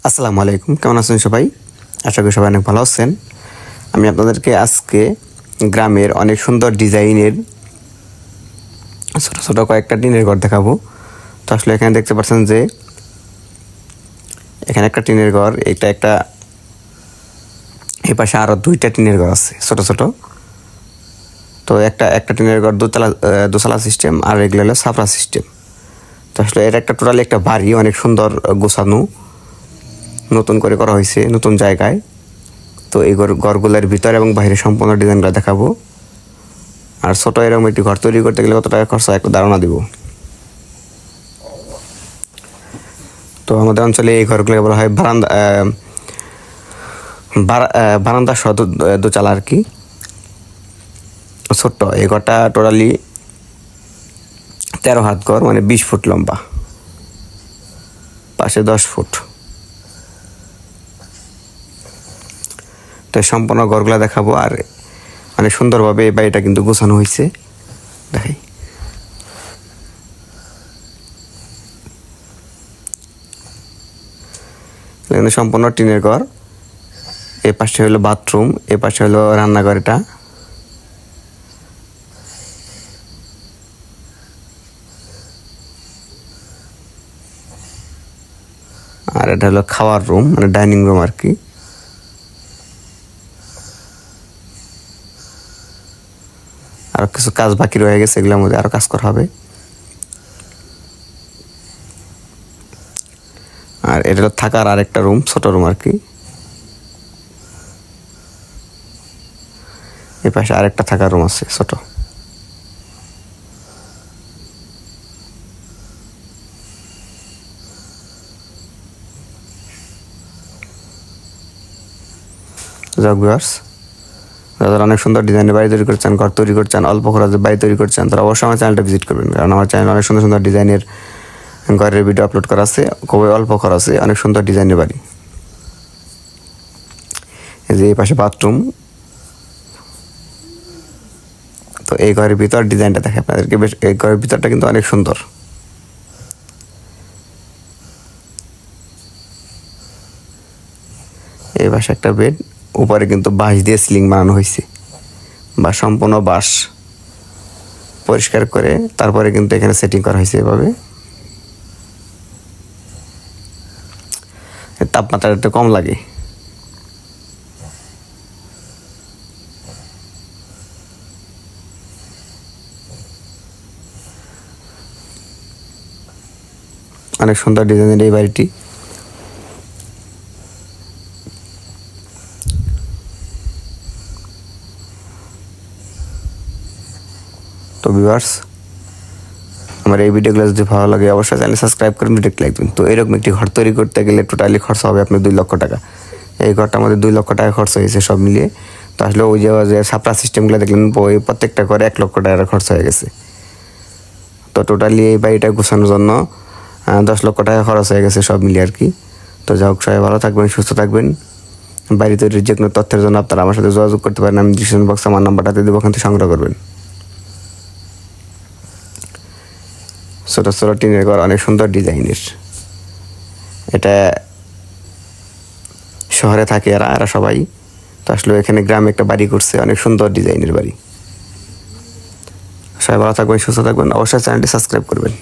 আসসালামু আলাইকুম, কেমন আছেন সবাই? আশা করি সবাই অনেক ভালো আছেন। আমি আপনাদেরকে আজকে গ্রামের অনেক সুন্দর ডিজাইনের ছোটো ছোটো কয়েকটা টিনের ঘর দেখাবো। তো আসলে এখানে দেখতে পাচ্ছেন যে এখানে একটা টিনের ঘর, এটা একটা, এই পাশে আরও দুইটা টিনের ঘর আছে ছোটো ছোটো। তো একটা টিনের ঘর দোতলা সিস্টেম, আর এগুলো হলো সাফরা সিস্টেম। তো আসলে এটা একটা টোটালি একটা বাড়ি, অনেক সুন্দর গোছানো, নতুন করে করা হয়েছে নতুন জায়গায়। তো এই ঘরগুলোর ভিতর এবং বাইরে সম্পূর্ণ ডিজাইনগুলো দেখাবো। আর ছোটো এরকম একটি ঘর তৈরি করতে গেলে কত টাকা খরচ হয় একটা ধারণা দিব। তো আমাদের অঞ্চলে এই ঘরগুলোকে বলা হয় বারান্দা সহ দোচালা আর কি, ছোট্ট। এই ঘরটা টোটালি 13 হাত ঘর, মানে 20 ফুট লম্বা, পাশে 10 ফুট। তো সম্পূর্ণ ঘরগুলো দেখাবো, আর অনেক সুন্দরভাবে এই বাড়িটা কিন্তু গোছানো হয়েছে। দেখাই, সম্পূর্ণ টিনের ঘর। এ পাশে হলো বাথরুম, এ পাশে হলো রান্নাঘর, এটা আর এটা হলো খাওয়ার রুম, মানে ডাইনিং রুম আর কি। আর কিছু কাজ বাকি রয়ে গেছে, এগুলোর মধ্যে আরো কাজ করা হবে। আর এটা হলো থাকার আর একটা রুম, ছোট রুম আর কি। এই পাশে আরেকটা থাকার রুম আছে ছোট। যারা অনেক সুন্দর ডিজাইনের বাড়ি তৈরি করছেন, ঘর তৈরি করছেন, অল্প খরচে বাড়ি তৈরি করছেন, তারা অবশ্যই আমার চ্যানেলটা ভিজিট করবেন, কারণ আমার চ্যানেলে অনেক সুন্দর সুন্দর ডিজাইনের ঘরের ভিডিও আপলোড করা আছে, খুবই অল্প খরচে অনেক সুন্দর ডিজাইনের বাড়ি। এই যে এই পাশে বাথরুম। তো এই ঘরের ভিতর ডিজাইনটা দেখে আপনাদেরকে, বেশ এই ঘরের ভিতরটা কিন্তু অনেক সুন্দর। এই পাশে একটা বেড, উপরে কিন্তু বাঁশ দিয়ে সিলিং বানানো হয়েছে, বা সম্পূর্ণ বাঁশ পরিষ্কার করে তারপরে কিন্তু এখানে সেটিং করা হয়েছে এভাবে। তাপমাত্রা একটু কম লাগে। অনেক সুন্দর ডিজাইনের এই বাড়িটি। তো ভিউয়ার্স, আমার এই ভিডিওগুলো যদি ভালো লাগে অবশ্যই চ্যানেল সাবস্ক্রাইব করে ভিডিও লাইক দিন। তো এরকম একটি ঘর তৈরি করতে গেলে টোটালি খরচ হবে আপনার 2 লক্ষ টাকা। এই ঘরটা আমাদের 2 লক্ষ টাকা খরচ হয়েছে সব মিলিয়ে। তো আসলে ওই যে ছাপড়া সিস্টেমগুলো দেখলেন, ওই প্রত্যেকটা ঘরে 1 লক্ষ টাকা খরচ হয়ে গেছে। তো টোটালি এই বাড়িটা গোছানোর জন্য 10 লক্ষ টাকা খরচ হয়ে গেছে সব মিলিয়ে আর কি। তো যাই হোক, সবাই ভালো থাকবেন, সুস্থ থাকবেন। বাড়ি তৈরির যে কোনো তথ্যের জন্য আপনারা আমার সাথে যোগাযোগ করতে পারেন, আমি ডিসক্রিপশন বক্সে আমার নাম্বারটাতে দেবো, ওখান থেকে সংগ্রহ করবেন। ছোটো ছোটো টিনের ঘর, অনেক সুন্দর ডিজাইনের। এটা শহরে থাকে এরা সবাই। তো আসলে এখানে গ্রামে একটা বাড়ি করছে, অনেক সুন্দর ডিজাইনের বাড়ি। সবাই ভালো থাকবেন, সুস্থ থাকবেন, অবশ্যই চ্যানেলটি সাবস্ক্রাইব করবেন।